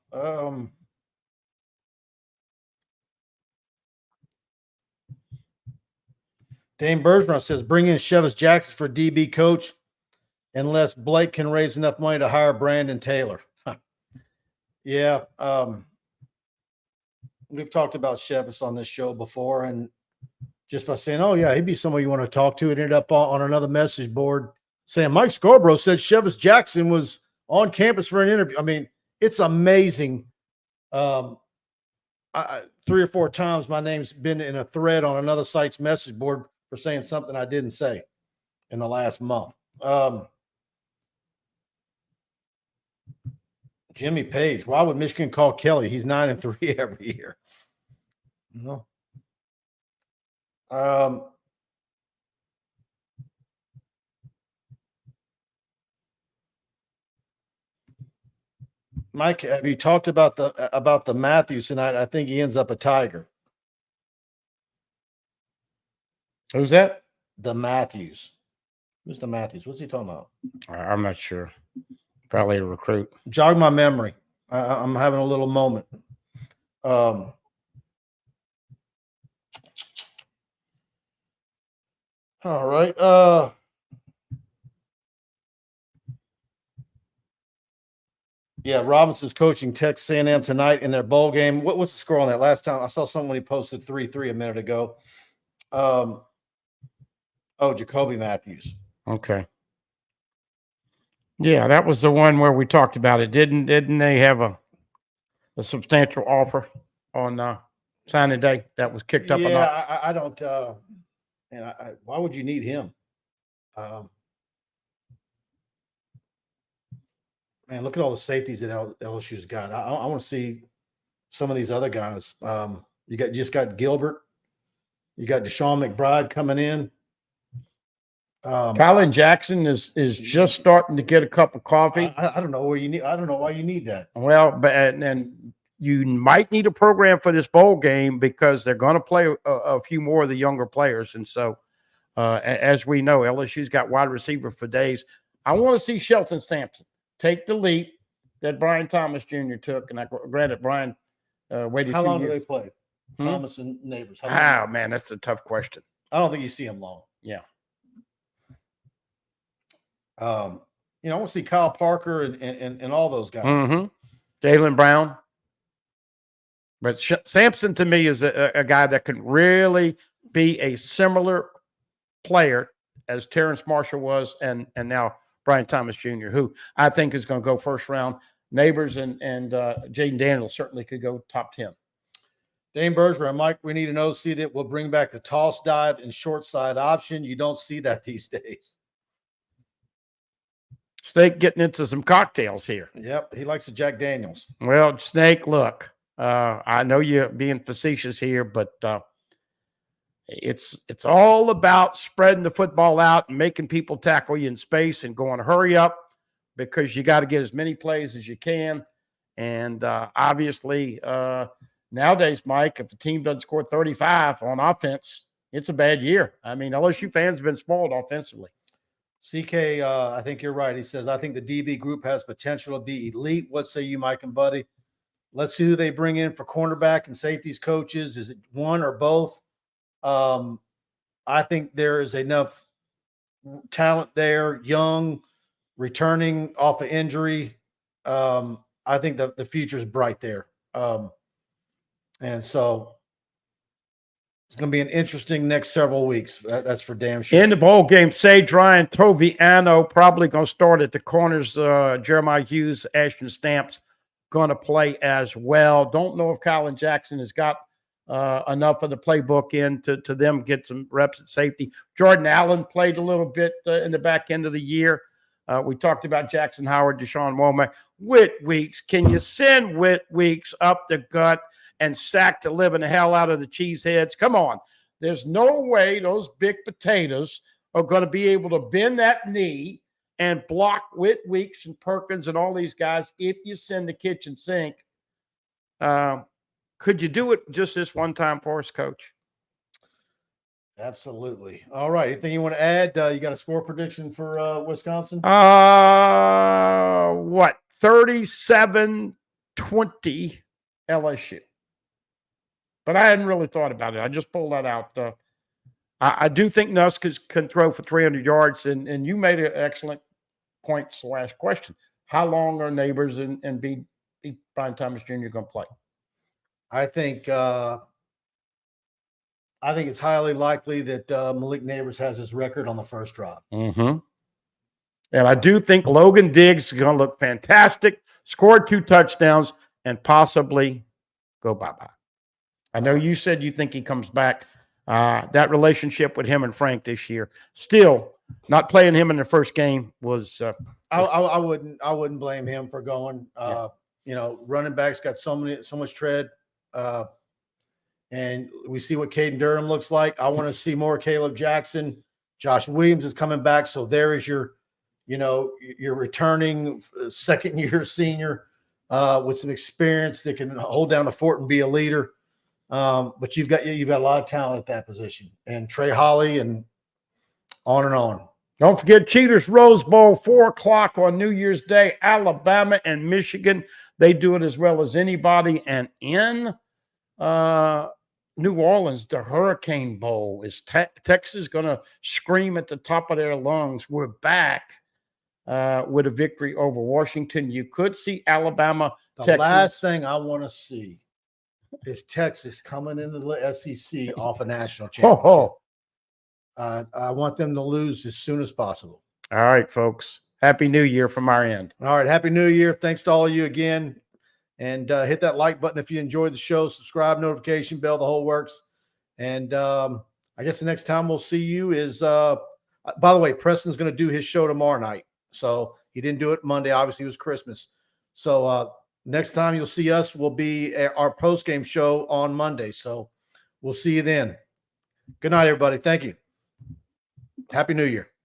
Dane Bergeron says, bring in Chevis Jackson for DB coach unless Blake can raise enough money to hire Brandon Taylor. Yeah. We've talked about Chevis on this show before, and just by saying, oh, yeah, he'd be someone you want to talk to, it ended up on another message board saying Mike Scarborough said Chevis Jackson was on campus for an interview. I mean, it's amazing. 3 or 4 times my name's been in a thread on another site's message board for saying something I didn't say in the last month. Jimmy Page, why would Michigan call Kelly? He's 9-3 every year. No. Mike, have you talked about the Matthews tonight? I think he ends up a Tiger. Who's that? The Matthews. Who's the Matthews? What's he talking about? I'm not sure. Probably a recruit. Jog my memory. I'm having a little moment. All right. Yeah, Robinson's coaching Texas A&M tonight in their bowl game. What's the score on that? Last time I saw somebody posted 3-3 a minute ago. Jacoby Matthews. Okay. Yeah, that was the one where we talked about it. Didn't they have a substantial offer on signing day that was kicked up a notch? Yeah, I don't. Why would you need him? Man, look at all the safeties that LSU's got. I want to see some of these other guys. You just got Gilbert. You got Deshaun McBride coming in. Colin Jackson is just starting to get a cup of coffee. I don't know where you need. I don't know why you need that. Well, but and you might need a program for this bowl game because they're going to play a few more of the younger players, and so as we know, LSU's got wide receiver for days. I want to see Shelton Sampson take the leap that Brian Thomas Jr. took, and I granted Brian waited. How long years. do they play? Thomas and Neighbors. Oh man, that's a tough question. I don't think you see him long. Yeah. I want to see Kyle Parker and all those guys. Mm-hmm. Jalen Brown. But Sampson to me is a guy that can really be a similar player as Terrence Marshall was and now Brian Thomas Jr., who I think is going to go first round. Neighbors and Jaden Daniels certainly could go top 10. Dane Bergeron, Mike, we need an OC that will bring back the toss dive and short side option. You don't see that these days. Snake getting into some cocktails here. Yep, he likes the Jack Daniels. Well, Snake, look, I know you're being facetious here, but it's all about spreading the football out and making people tackle you in space and going hurry up because you got to get as many plays as you can. And obviously, nowadays, Mike, if a team doesn't score 35 on offense, it's a bad year. I mean, LSU fans have been spoiled offensively. CK, I think you're right. He says, I think the DB group has potential to be elite. What say you, Mike and Buddy? Let's see who they bring in for cornerback and safeties coaches. Is it one or both? I think there is enough talent there, young, returning off of injury. I think the future is bright there. And so it's going to be an interesting next several weeks. That's for damn sure. In the bowl game, Sage Ryan, Toviano probably going to start at the corners. Jeremiah Hughes, Ashton Stamps going to play as well. Don't know if Colin Jackson has got enough of the playbook in to them get some reps at safety. Jordan Allen played a little bit in the back end of the year. We talked about Jackson Howard, Deshaun Womack. Whit Weeks, can you send Whit Weeks up the gut and sack the living hell out of the cheeseheads? Come on. There's no way those big potatoes are going to be able to bend that knee and block Whit Weeks and Perkins and all these guys if you send the kitchen sink. Could you do it just this one time for us, Coach? Absolutely. All right. Anything you want to add? You got a score prediction for Wisconsin? What? 37-20 LSU. But I hadn't really thought about it. I just pulled that out. I do think Nuss can throw for 300 yards, and you made an excellent point/question. How long are Neighbors and B. Brian Thomas Jr. going to play? I think it's highly likely that Malik Neighbors has his record on the first drive. Mm-hmm. And I do think Logan Diggs is going to look fantastic, score 2 touchdowns, and possibly go bye-bye. I know you said you think he comes back. That relationship with him and Frank this year, still not playing him in the first game was. I wouldn't blame him for going. Running backs got so much tread, and we see what Caden Durham looks like. I want to see more Caleb Jackson. Josh Williams is coming back, so there is your returning second-year senior. with some experience that can hold down the fort and be a leader. But you've got a lot of talent at that position, and Trey Holly and on and on. Don't forget Cheaters Rose Bowl, 4:00 on New Year's Day, Alabama and Michigan. They do it as well as anybody. And in New Orleans, the Hurricane Bowl is Texas going to scream at the top of their lungs. We're back with a victory over Washington. You could see Alabama. The last thing I want to see is Texas coming into the SEC off a national championship. I want them to lose as soon as possible. All right, folks. Happy New Year from our end. All right. Happy New Year. Thanks to all of you again. And hit that like button if you enjoyed the show. Subscribe, notification bell, the whole works. And I guess the next time we'll see you is, by the way, Preston's going to do his show tomorrow night. So he didn't do it Monday. Obviously, it was Christmas. So next time you'll see us will be our post-game show on Monday. So we'll see you then. Good night, everybody. Thank you. Happy New Year.